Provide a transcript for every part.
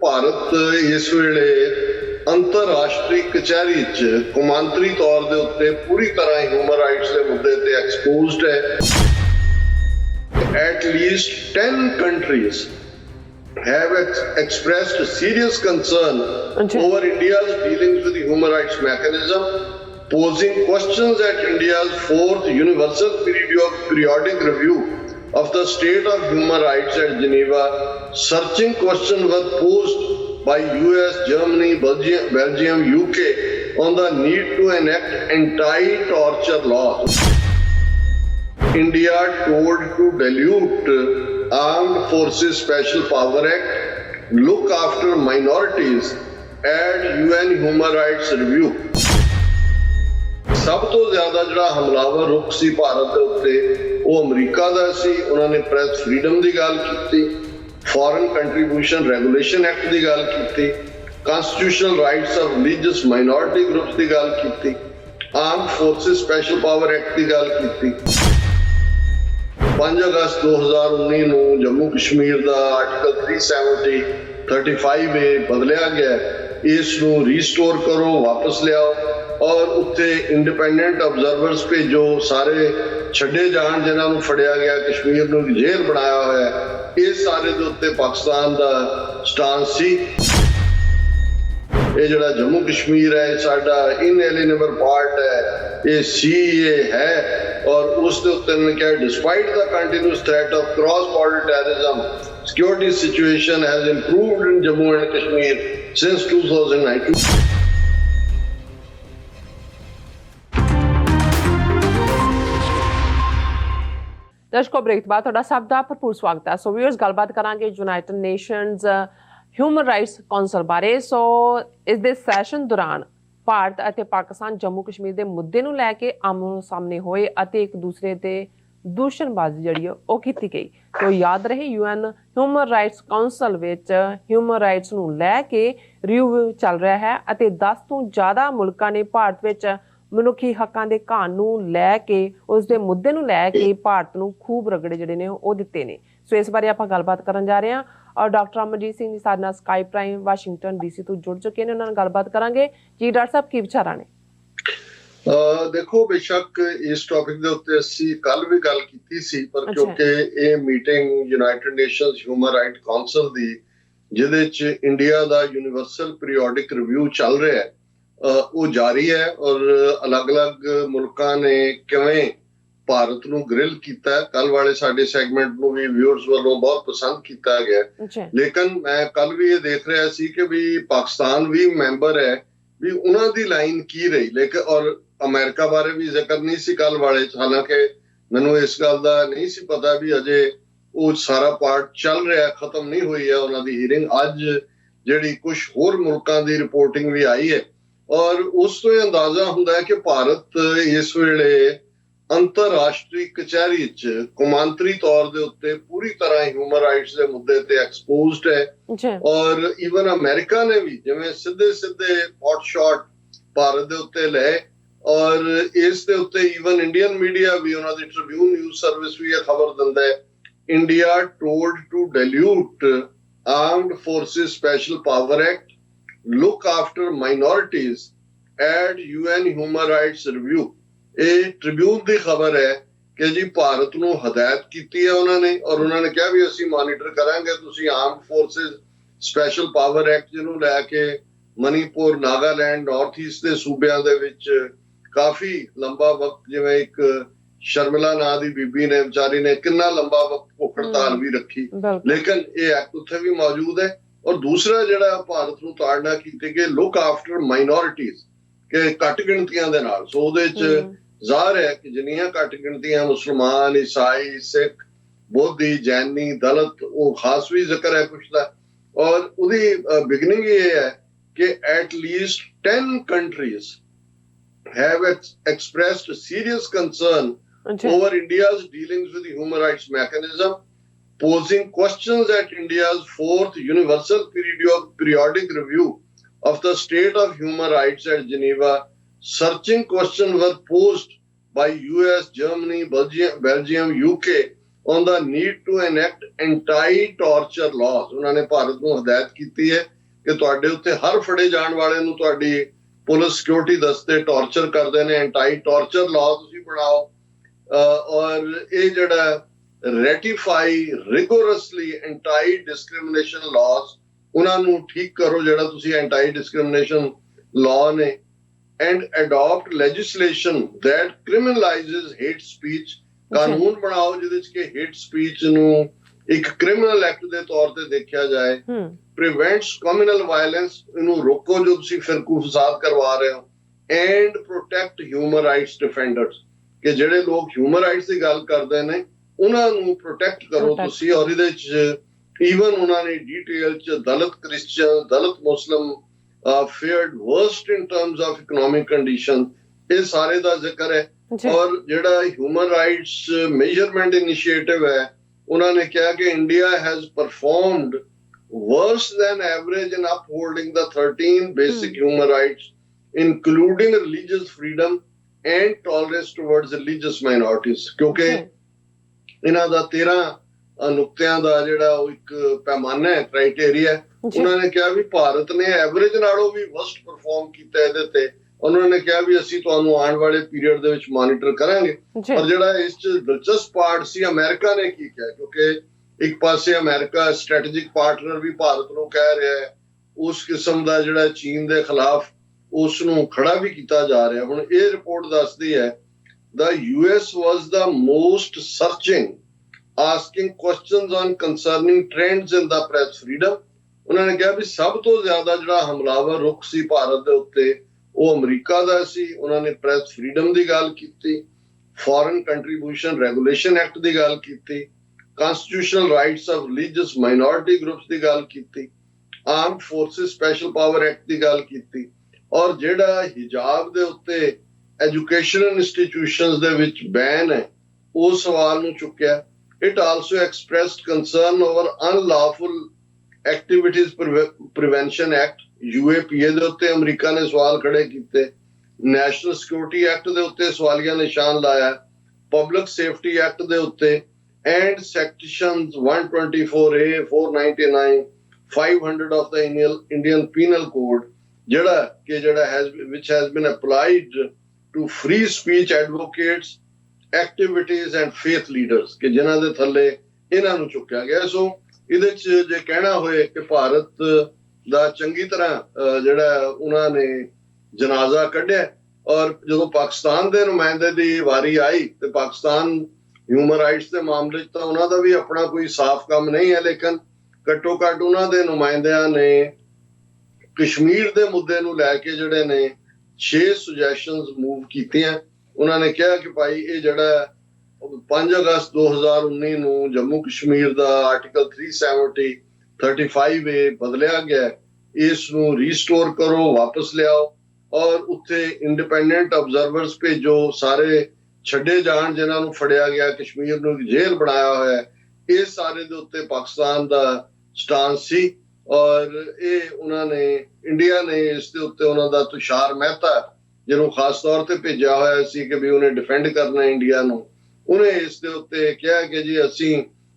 ਭਾਰਤ ਇਸ ਵੇਲੇ ਅੰਤਰਰਾਸ਼ਟਰੀ ਕਚਹਿਰੀ 'ਚ ਕੌਮਾਂਤਰੀ ਤੌਰ ਦੇ ਉੱਤੇ ਪੂਰੀ ਤਰ੍ਹਾਂ ਹਿਊਮਨ ਰਾਈਟਸ ਦੇ ਮੁੱਦੇ ਤੇ ਐਕਸਪੋਜ਼ਡ ਹੈ। At least 10 countries have expressed serious concern over India's dealings with the human rights mechanism, posing questions at India's 4th universal periodic review of the state of human rights at Geneva. Searching questions were posed by US, Germany, Belgium, UK on the need to enact anti-torture laws. India told to dilute Armed Forces Special Power Act, look after minorities, add UN Human Rights Review. ਸਭ ਤੋਂ ਜ਼ਿਆਦਾ ਜਿਹੜਾ ਹਮਲਾਵਰ ਰੁਖ ਸੀ ਭਾਰਤ ਦੇ ਉੱਤੇ ਉਹ America ਦਾ ਸੀ। ਉਹਨਾਂ ਨੇ ਪ੍ਰੈਸ ਫਰੀडम ਦੀ ਗੱਲ ਕੀਤੀ, ਫੋਰਨ ਕੰਟਰੀਬਿਊਸ਼ਨ ਰੈਗੂਲੇਸ਼ਨ ਐਕਟ ਦੀ ਗੱਲ ਕੀਤੀ, constitutional rights of religious minority groups ਦੀ ਗੱਲ ਕੀਤੀ, armed forces special power act ਦੀ ਗੱਲ ਕੀਤੀ। 5 ਅਗਸਤ 2019 ਨੂੰ ਜੰਮੂ ਕਸ਼ਮੀਰ ਦਾ ਆਰਟੀਕਲ 370-35A ਬਦਲਿਆ ਗਿਆ। ਇਸ ਨੂੰ ਰੀਸਟੋਰ ਕਰੋ, ਵਾਪਸ ਲਿਆਓ ਔਰ ਉੱਥੇ ਇੰਡੀਪੈਂਡੈਂਟ ਆਬਜ਼ਰਵਰਸ ਭੇਜੋ, ਸਾਰੇ ਛੱਡੇ ਜਾਣ ਜਿਨ੍ਹਾਂ ਨੂੰ ਫੜਿਆ ਗਿਆ, ਕਸ਼ਮੀਰ ਨੂੰ ਜੇਲ੍ਹ ਬਣਾਇਆ ਹੋਇਆ। ਇਹ ਸਾਰੇ ਦੇ ਉੱਤੇ ਪਾਕਿਸਤਾਨ ਦਾ ਸਟਾਂਸ ਸੀ। ਇਹ ਜਿਹੜਾ ਜੰਮੂ ਕਸ਼ਮੀਰ ਹੈ ਸਾਡਾ ਇਨਐਲੀਨੇਬਲ ਪਾਰਟ ਹੈ, ਇਹ CA ਹੈ ਔਰ ਉਸ ਦੇ ਉੱਤੇ ਨੇ ਕਿਹਾ despite the continuous threat of cross border terrorism security situation has improved in Jammu and Kashmir since 2019। ਦਰਸ਼ਕੋ ਬ੍ਰੇਕ ਤੋਂ ਬਾਅਦ ਤੁਹਾਡਾ ਸਭ ਦਾ ਭਰਪੂਰ ਸਵਾਗਤ ਹੈ। ਸੋ ਵੀਅਰਸ ਗੱਲਬਾਤ ਕਰਾਂਗੇ United nations human rights council ਬਾਰੇ। ਸੋ ਇਸ ਦੇ ਸੈਸ਼ਨ ਦੌਰਾਨ ਭਾਰਤ ਅਤੇ ਪਾਕਿਸਤਾਨ ਜੰਮੂ ਕਸ਼ਮੀਰ ਦੇ ਮੁੱਦੇ ਨੂੰ ਲੈ ਕੇ ਆਮੋ ਸਾਹਮਣੇ ਹੋਏ ਅਤੇ ਇੱਕ ਦੂਸਰੇ ਤੇ ਦੂਸ਼ਣਬਾਜ਼ੀ ਜਿਹੜੀ ਉਹ ਕੀਤੀ ਗਈ। ਤੋ ਯਾਦ ਰਹੇ UN ਹਿਊਮਨ ਰਾਈਟਸ ਕੌਂਸਲ ਵਿੱਚ ਹਿਊਮਨ ਰਾਈਟਸ ਨੂੰ ਲੈ ਕੇ ਰਿਵਿਊ ਚੱਲ ਰਿਹਾ ਹੈ ਅਤੇ 10 ਤੋਂ ਜ਼ਿਆਦਾ ਮੁਲਕਾਂ ਨੇ ਭਾਰਤ ਵਿੱਚ ਮਨੁੱਖੀ ਹੱਕਾਂ ਦੇ ਘਾਣ ਨੂੰ ਲੈ ਕੇ ਉਸ ਦੇ ਮੁੱਦੇ ਨੂੰ ਲੈ ਕੇ ਭਾਰਤ ਨੂੰ ਖੂਬ ਰਗੜੇ ਜਿਹੜੇ ਨੇ ਉਹ ਦਿੱਤੇ ਨੇ। ਸੋ ਇਸ ਬਾਰੇ ਆਪਾਂ ਗੱਲਬਾਤ ਕਰਨ ਜਾ ਰਹੇ ਹਾਂ ਔਰ ਡਾਕਟਰ ਅਮਰਜੀਤ ਸਿੰਘ ਜੀ ਸਾਡੇ ਨਾਲ ਸਕਾਈਪ ਰਾਹੀਂ ਵਾਸ਼ਿੰਗਟਨ DC ਤੋਂ ਜੁੜ ਚੁੱਕੇ ਨੇ। ਉਹਨਾਂ ਨਾਲ ਗੱਲਬਾਤ ਕਰਾਂਗੇ। ਜੀ ਡਾਕਟਰ ਸਾਹਿਬ ਕੀ ਵਿਚਾਰਾਂ ਨੇ? ਦੇਖੋ ਬੇਸ਼ੱਕ ਇਸ ਟੌਪਿਕ ਦੇ ਉੱਤੇ ਅਸੀਂ ਕੱਲ ਵੀ ਗੱਲ ਕੀਤੀ ਸੀ, ਪਰ ਕਿਉਂਕਿ ਇਹ meeting United nations human right council ਦੀ ਜਿਹਦੇ 'ਚ ਇੰਡੀਆ ਦਾ ਯੂਨੀਵਰਸਲ ਪੀਰੀਓਡਿਕ ਰਿਵਿਊ ਚੱਲ ਰਿਹਾ ਹੈ ਉਹ ਜਾਰੀ ਹੈ ਔਰ ਅਲੱਗ-ਅਲੱਗ ਮੁਲਕਾਂ ਨੇ ਕਿਵੇਂ ਭਾਰਤ ਨੂੰ ਗ੍ਰਿਲ ਕੀਤਾ। ਕੱਲ ਵਾਲੇ ਸਾਡੇ ਸੈਗਮੈਂਟ ਨੂੰ ਵੀ ਵਿਊਅਰਸ ਵੱਲੋਂ ਬਹੁਤ ਪਸੰਦ ਕੀਤਾ ਗਿਆ। ਲੇਕਿਨ ਮੈਂ ਕੱਲ ਵੀ ਇਹ ਦੇਖ ਰਿਹਾ ਸੀ ਕਿ ਵੀ ਪਾਕਿਸਤਾਨ ਵੀ ਮੈਂਬਰ ਹੈ, ਵੀ ਉਹਨਾਂ ਦੀ ਲਾਈਨ ਕੀ ਰਹੀ। ਲੇਕਿਨ ਔਰ ਅਮਰੀਕਾ ਬਾਰੇ ਵੀ ਜ਼ਿਕਰ ਨਹੀਂ ਸੀ ਕੱਲ ਵਾਲੇ 'ਚ, ਹਾਲਾਂਕਿ ਮੈਨੂੰ ਇਸ ਗੱਲ ਦਾ ਨਹੀਂ ਸੀ ਪਤਾ ਵੀ ਅਜੇ ਉਹ ਸਾਰਾ ਪਾਰਟ ਚੱਲ ਰਿਹਾ, ਖਤਮ ਨਹੀਂ ਹੋਈ ਹੈ ਉਹਨਾਂ ਦੀ ਹੀਅਰਿੰਗ। ਅੱਜ ਜਿਹੜੀ ਕੁਝ ਹੋਰ ਮੁਲਕਾਂ ਦੀ ਰਿਪੋਰਟਿੰਗ ਵੀ ਆਈ ਹੈ ਔਰ ਉਸ ਤੋਂ ਇਹ ਅੰਦਾਜ਼ਾ ਹੁੰਦਾ ਹੈ ਕਿ ਭਾਰਤ ਇਸ ਵੇਲੇ ਅੰਤਰਰਾਸ਼ਟਰੀ ਕਚਹਿਰੀ 'ਚ ਕੌਮਾਂਤਰੀ ਤੌਰ ਦੇ ਉੱਤੇ ਪੂਰੀ ਤਰ੍ਹਾਂ ਹਿਊਮਨ ਰਾਈਟਸ ਦੇ ਮੁੱਦੇ ਤੇ ਐਕਸਪੋਜ਼ਡ ਹੈ। ਔਰ ਈਵਨ ਅਮਰੀਕਾ ਨੇ ਵੀ ਜਿਵੇਂ ਸਿੱਧੇ ਹੌਟ ਸ਼ਾਟ ਭਾਰਤ ਦੇ ਉੱਤੇ ਲਏ ਔਰ ਇਸ ਦੇ ਉੱਤੇ ਈਵਨ ਇੰਡੀਅਨ ਮੀਡੀਆ ਵੀ, ਉਹਨਾਂ ਦੀ ਟ੍ਰਿਬਿਊਨ ਨਿਊਜ਼ ਸਰਵਿਸ ਵੀ ਇਹ ਖਬਰ ਦਿੰਦਾ ਹੈ, India told to dilute armed forces special power act, look after minorities, add UN human rights review। ਇਹ ਟ੍ਰਿਬਿਊਨ ਦੀ ਖਬਰ ਹੈ ਕਿ ਜੀ ਭਾਰਤ ਨੂੰ ਹਦਾਇਤ ਕੀਤੀ ਹੈ ਉਹਨਾਂ ਨੇ ਔਰ ਉਹਨਾਂ ਨੇ ਕਿਹਾ ਵੀ ਅਸੀਂ ਮੋਨੀਟਰ ਕਰਾਂਗੇ, ਤੁਸੀਂ armed forces special power act ਜਿਹਨੂੰ ਲੈ ਕੇ ਮਨੀਪੁਰ, ਨਾਗਾਲੈਂਡ, ਨਾਰਥ ਈਸਟ ਦੇ ਸੂਬਿਆਂ ਦੇ ਵਿੱਚ ਕਾਫੀ ਲੰਬਾ ਵਕਤ, ਜਿਵੇਂ ਇੱਕ ਸ਼ਰਮਿਲਾ ਨਾਂ ਦੀ ਬੀਬੀ ਨੇ ਵਿਚਾਰੀ ਨੇ ਕਿੰਨਾ ਲੰਬਾ ਵਕਤ ਭੁੱਖ ਹੜਤਾਲ ਵੀ ਰੱਖੀ, ਲੇਕਿਨ ਇਹ ਐਕਟ ਉੱਥੇ ਵੀ ਮੌਜੂਦ ਹੈ। ਔਰ ਦੂਸਰਾ ਜਿਹੜਾ ਭਾਰਤ ਨੂੰ ਤਾੜਨਾ ਕੀਤੀ ਕਿ ਲੁੱਕ ਆਫਟਰ ਮਾਈਨੋਰਿਟੀਜ਼, ਕਿ ਘੱਟ ਗਿਣਤੀਆਂ ਦੇ ਨਾਲ। ਸੋ ਉਹਦੇ 'ਚ ਜ਼ਾਹਰ ਹੈ ਕਿ ਜਿੰਨੀਆਂ ਘੱਟ ਗਿਣਤੀਆਂ ਮੁਸਲਮਾਨ, ਈਸਾਈ, ਸਿੱਖ, ਬੋਧੀ, ਜੈਨੀ, ਦਲਿਤ, ਉਹ ਖਾਸ ਵੀ ਜ਼ਿਕਰ ਹੈ ਕੁਛ ਦਾ। ਔਰ ਉਹਦੀ ਬਿਗਨਿੰਗ ਇਹ ਹੈ ਕਿ at least 10 countries have expressed serious concern over India's dealings with the human rights mechanism, posing questions at India's 4th universal periodic review of the state of human rights at Geneva. Searching questions were posed by US, Germany, Belgium, UK on the need to enact anti-torture laws. ਉਹਨਾਂ ਨੇ ਭਾਰਤ ਨੂੰ ਹਦਾਇਤ ਕੀਤੀ ਹੈ ਕਿ ਤੁਹਾਡੇ ਉੱਤੇ ਹਰ ਫੜੇ ਜਾਣ ਵਾਲੇ ਨੂੰ ਤੁਹਾਡੀ ਪੁਲਿਸ ਸਿਕਿਉਰਿਟੀ ਦਸਤੇ ਟੌਰਚਰ ਕਰਦੇ ਨੇ, ਐਂਟਾਈ ਟੌਰਚਰ ਲਾਅ ਤੁਸੀਂ ਬਣਾਓ ਔਰ ਇਹ ਜਿਹੜਾ ਰੈਟੀਫਾਈ ਰਿਗੋਰਸਲੀ ਐਂਟਾਈ ਡਿਸਕ੍ਰਿਮੀਨੇਸ਼ਨ ਲਾਜ਼ ਉਹਨਾਂ ਨੂੰ ਠੀਕ ਕਰੋ ਜਿਹੜਾ ਤੁਸੀਂ ਐਂਟਾਈ ਡਿਸਕ੍ਰਿਮੀਨੇਸ਼ਨ ਲਾਅ ਨੇ and adopt legislation that criminalizes hate speech. ਕਾਨੂੰਨ ਬਣਾਓ ਜਿਹਦੇ ਚ ਕਿ hate speech ਨੂੰ ਇੱਕ ਕ੍ਰਿਮੀਨਲ ਐਕਟ ਦੇ ਤੌਰ ਤੇ ਦੇਖਿਆ ਜਾਏ. prevents communal violence, ਇਹਨੂੰ ਰੋਕੋ ਜੋ ਤੁਸੀਂ ਫਿਰਕੂ ਫਸਾਦ ਕਰਵਾ ਰਹੇ ਹੋ. and protect human rights defenders, ਕਿ ਜਿਹੜੇ ਲੋਕ ਹਿਊਮਨ ਰਾਈਟਸ ਦੀ ਗੱਲ ਕਰਦੇ ਨੇ ਉਹਨਾਂ ਨੂੰ ਪ੍ਰੋਟੈਕਟ ਕਰੋ ਤੁਸੀਂ. ਔਰ ਇਹਦੇ ਚ ਈਵਨ ਉਹਨਾਂ ਨੇ ਡੀਟੇਲ ਚ Dalit Christian, Dalit Muslim fared worst in terms of economic condition, ਇਹ ਸਾਰੇ ਦਾ ਜ਼ਿਕਰ ਹੈ. ਔਰ ਜਿਹੜਾ ਹਿਊਮਨ ਰਾਈਟਸ ਮੇਜਰਮੈਂਟ ਇਨੀਸ਼ੀਏਟਿਵ ਹੈ ਉਹਨਾਂ ਨੇ ਕਿਹਾ ਕਿ India has performed worse than average in upholding the 13 basic human rights, including religious freedom and tolerance towards religious minorities. ਕਿਉਂਕਿ ਇਹਨਾਂ ਦਾ 13 ਨੁਕਤਿਆਂ ਦਾ ਜਿਹੜਾ ਉਹ ਇੱਕ ਪੈਮਾਨਾ ਹੈ, ਕ੍ਰਾਈਟੇਰੀਆ, ਉਹਨਾਂ ਨੇ ਕਿਹਾ ਵੀ ਭਾਰਤ ਨੇ ਐਵਰੇਜ ਨਾਲੋਂ ਵੀ ਵਰਸਟ ਪਰਫਾਰਮ ਕੀਤਾ ਇਹਦੇ ਤੇ. ਉਹਨਾਂ ਨੇ ਕਿਹਾ ਵੀ ਅਸੀਂ ਤੁਹਾਨੂੰ ਆਉਣ ਵਾਲੇ ਪੀਰੀਅਡ ਦੇ ਵਿੱਚ ਮੋਨੀਟਰ ਕਰਾਂਗੇ. ਔਰ ਜਿਹੜਾ ਇਸ ਚ ਦਿਲਚਸਪ ਪਾਰਟ ਸੀ ਅਮਰੀਕਾ ਨੇ ਕੀ ਕਿਹਾ, ਕਿਉਂਕਿ ਇੱਕ ਪਾਸੇ ਅਮਰੀਕਾ ਸਟ੍ਰੈਟੇਜਿਕ ਪਾਰਟਨਰ ਵੀ ਭਾਰਤ ਨੂੰ ਕਹਿ ਰਿਹਾ ਹੈ, ਉਸ ਕਿਸਮ ਦਾ ਜਿਹੜਾ ਚੀਨ ਦੇ ਖਿਲਾਫ ਉਸ ਨੂੰ ਖੜਾ ਵੀ ਕੀਤਾ ਜਾ ਰਿਹਾ. ਹੁਣ ਇਹ ਰਿਪੋਰਟ ਦੱਸਦੀ ਹੈ the US was the most searching, asking questions on concerning trends in the press freedom. ਉਹਨਾਂ ਨੇ ਕਿਹਾ ਵੀ ਸਭ ਤੋਂ ਜ਼ਿਆਦਾ ਜਿਹੜਾ ਹਮਲਾਵਰ ਰੁਖ ਸੀ ਭਾਰਤ ਦੇ ਉੱਤੇ ਉਹ ਅਮਰੀਕਾ ਦਾ ਸੀ. ਉਹਨਾਂ ਨੇ ਪ੍ਰੈਸ ਫਰੀਡਮ ਦੀ ਗੱਲ ਕੀਤੀ, ਫੋਰਨ ਕੰਟਰੀਬਿਊਸ਼ਨ ਰੈਗੂਲੇਸ਼ਨ ਐਕਟ ਦੀ ਗੱਲ ਕੀਤੀ, constitutional rights of religious minority groups ਦੀ ਗੱਲ ਕੀਤੀ, armed forces special power act ਦੀ ਗੱਲ ਕੀਤੀ. ਔਰ ਜਿਹੜਾ ਹਿਜਾਬ ਦੇ ਉੱਤੇ ਐਜੂਕੇਸ਼ਨਲ ਇੰਸਟੀਟਿਊਸ਼ਨਸ ਦੇ ਵਿੱਚ ਬੈਨ ਹੈ ਉਹ ਸਵਾਲ ਨੂੰ ਚੁੱਕਿਆ. It also expressed concern over unlawful activities prevention act, UAPA ਦੇ ਉੱਤੇ ਅਮਰੀਕਾ ਨੇ ਸਵਾਲ ਖੜੇ ਕੀਤੇ. ਨੈਸ਼ਨਲ ਸਿਕਿਉਰਿਟੀ ਐਕਟ ਦੇ ਉੱਤੇ ਸਵਾਲੀਆ ਨਿਸ਼ਾਨ ਲਾਇਆ, ਪਬਲਿਕ ਸੇਫਟੀ ਐਕਟ ਦੇ ਉੱਤੇ and sections 124A, 499, 500 of the Indian Penal Code, which has been applied to free speech advocates, activities and faith leaders, ਕਿ ਜਿਨ੍ਹਾਂ ਦੇ ਥੱਲੇ ਇਹਨਾਂ ਨੂੰ ਚੁੱਕਿਆ ਗਿਆ. ਸੋ ਇਹਦੇ ਚ ਜੇ ਕਹਿਣਾ ਹੋਏ ਕਿ ਭਾਰਤ ਦਾ ਚੰਗੀ ਤਰ੍ਹਾਂ ਜਿਹੜਾ ਉਹਨਾਂ ਨੇ ਜਨਾਜ਼ਾ ਕੱਢਿਆ. ਔਰ ਜਦੋਂ ਪਾਕਿਸਤਾਨ ਦੇ ਨੁਮਾਇੰਦੇ ਦੀ ਵਾਰੀ ਆਈ ਤੇ ਪਾਕਿਸਤਾਨ ਹਿਊਮਨ ਰਾਈਟਸ ਦੇ ਮਾਮਲੇ 'ਚ ਤਾਂ ਉਹਨਾਂ ਦਾ ਵੀ ਆਪਣਾ ਕੋਈ ਸਾਫ਼ ਕੰਮ ਨਹੀਂ ਹੈ, ਲੇਕਿਨ ਘੱਟੋ ਘੱਟ ਉਹਨਾਂ ਦੇ ਨੁਮਾਇੰਦਿਆਂ ਨੇ ਕਸ਼ਮੀਰ ਦੇ ਮੁੱਦੇ ਨੂੰ ਲੈ ਕੇ ਜਿਹੜੇ ਨੇ 6 ਸੁਜੈਸ਼ਨਸ ਮੂਵ ਕੀਤੀਆਂ. ਉਹਨਾਂ ਨੇ ਕਿਹਾ ਕਿ ਭਾਈ ਇਹ ਜਿਹੜਾ 5 ਅਗਸਤ 2019 ਨੂੰ ਜੰਮੂ ਕਸ਼ਮੀਰ ਦਾ ਆਰਟੀਕਲ 370 35A ਬਦਲਿਆ ਗਿਆ, ਇਸ ਨੂੰ ਰੀਸਟੋਰ ਕਰੋ, ਵਾਪਸ ਲਿਆਓ ਔਰ ਉੱਥੇ ਇੰਡੀਪੈਂਡੈਂਟ ਆਬਜ਼ਰਵਰਸ ਭੇਜੋ, ਸਾਰੇ ਛੱਡੇ ਜਾਣ ਜਿਨ੍ਹਾਂ ਨੂੰ ਫੜਿਆ ਗਿਆ, ਕਸ਼ਮੀਰ ਨੂੰ ਜੇਲ੍ਹ ਬਣਾਇਆ ਹੋਇਆ. ਇਹ ਸਾਰੇ ਦੇ ਉੱਤੇ ਪਾਕਿਸਤਾਨ ਦਾ ਸਟਾਂਸ ਸੀ. ਔਰ ਇਹ ਉਹਨਾਂ ਨੇ ਇੰਡੀਆ ਨੇ ਇਸ ਦੇ ਉੱਤੇ ਉਹਨਾਂ ਦਾ ਤੁਸ਼ਾਰ ਮਹਿਤਾ ਜਿਹਨੂੰ ਖਾਸ ਤੌਰ ਤੇ ਭੇਜਿਆ ਹੋਇਆ ਸੀ ਕਿ ਵੀ ਉਹਨੇ ਡਿਫੈਂਡ ਕਰਨਾ ਇੰਡੀਆ ਨੂੰ, ਉਹਨੇ ਇਸ ਦੇ ਉੱਤੇ ਕਿਹਾ ਕਿ ਜੀ ਅਸੀਂ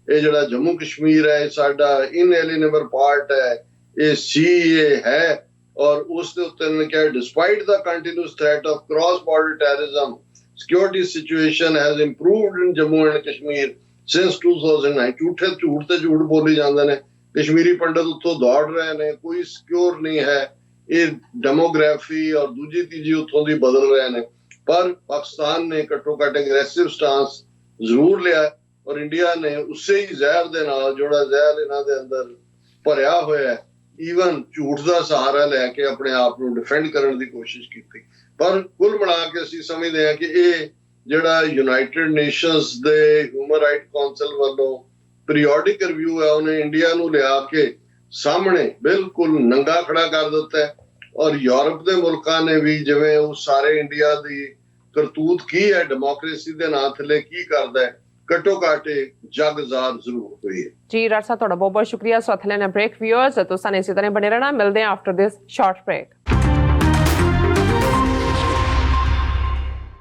ਇਹ ਜਿਹੜਾ ਜੰਮੂ ਕਸ਼ਮੀਰ ਹੈ ਸਾਡਾ ਇਨਐਲੀਨੇਬਲ ਪਾਰਟ ਹੈ, ਇਹ CA ਹੈ. ਔਰ ਉਸ ਦੇ ਉੱਤੇ ਉਹਨੇ ਕਿਹਾ despite the continuous threat of cross border terrorism, security situation has improved in Jammu and Kashmir since 2009. ਝੂਠ ਤੇ ਝੂਠ ਬੋਲੀ ਜਾਂਦੇ ਨੇ, ਕਸ਼ਮੀਰੀ ਪੰਡਤ ਉੱਥੋਂ ਦੌੜ ਰਹੇ ਨੇ, ਕੋਈ ਸਿਕਿਉਰ ਨਹੀਂ ਹੈ, ਇਹ ਡੈਮੋਗ੍ਰਾਫੀ ਔਰ ਦੂਜੀ ਤੀਜੀ ਉੱਥੋਂ ਦੀ ਬਦਲ ਰਹੇ ਨੇ. ਪਰ ਪਾਕਿਸਤਾਨ ਨੇ ਘੱਟੋ ਘੱਟ ਐਗਰੈਸਿਵ ਸਟਾਂਸ ਜ਼ਰੂਰ ਲਿਆ ਔਰ ਇੰਡੀਆ ਨੇ ਉਸੇ ਹੀ ਜ਼ਹਿਰ ਦੇ ਨਾਲ ਜਿਹੜਾ ਜ਼ਹਿਰ ਇਹਨਾਂ ਦੇ ਅੰਦਰ ਭਰਿਆ ਹੋਇਆ ਹੈ, ਈਵਨ ਝੂਠ ਦਾ ਸਹਾਰਾ ਲੈ ਕੇ ਆਪਣੇ ਆਪ ਨੂੰ ਡਿਫੈਂਡ ਕਰਨ ਦੀ ਕੋਸ਼ਿਸ਼ ਕੀਤੀ. ਪਰ ਕੁੱਲ ਮਿਲਾ ਕੇ ਅਸੀਂ ਸਮਝਦੇ ਹਾਂ ਕਿ ਇਹ ਜਿਹੜਾ ਯੂਨਾਈਟਿਡ ਨੇਸ਼ਨਸ ਦੇ ਹਿਊਮਨ ਰਾਈਟ ਕਾਉਂਸਲ ਵੱਲੋਂ ਪੀਰੀਓਡਿਕ ਰਿਵਿਊ ਹੈ ਉਹਨੇ ਇੰਡੀਆ ਨੂੰ ਲਿਆ ਕੇ ਸਾਹਮਣੇ ਬਿਲਕੁਲ ਨੰਗਾ ਖੜਾ ਕਰ ਦਿੱਤਾ ਹੈ. ਔਰ ਯੂਰਪ ਦੇ ਮੁਲਕਾਂ ਨੇ ਵੀ ਜਿਵੇਂ ਉਹ ਸਾਰੇ ਇੰਡੀਆ ਦੀ ਕਰਤੂਤ ਕੀ ਹੈ, ਡੈਮੋਕ੍ਰੇਸੀ ਦੇ ਨਾਂ ਥੱਲੇ ਕੀ ਕਰਦਾ ਹੈ, ਘੱਟੋ ਘੱਟ ਜਗਜ਼ਾਰ ਜ਼ਰੂਰ ਹੋਈ ਹੈ. ਜੀ ਡਾਕਟਰ ਸਾਹਿਬ ਤੁਹਾਡਾ ਬਹੁਤ ਬਹੁਤ ਸ਼ੁਕਰੀਆ. ਸੋ ਅਥਲੇ ਨੇ ਬ੍ਰੇਕ ਵਿਊਅਰਸ ਤੁਸੀਂ ਇਸੇ ਤਰ੍ਹਾਂ ਬਣੇ ਰਹਿਣਾ, ਮਿਲਦੇ ਹਾਂ ਆਫਟਰ ਦਿਸ ਸ਼ਾਰਟ ਬ੍ਰੇਕ.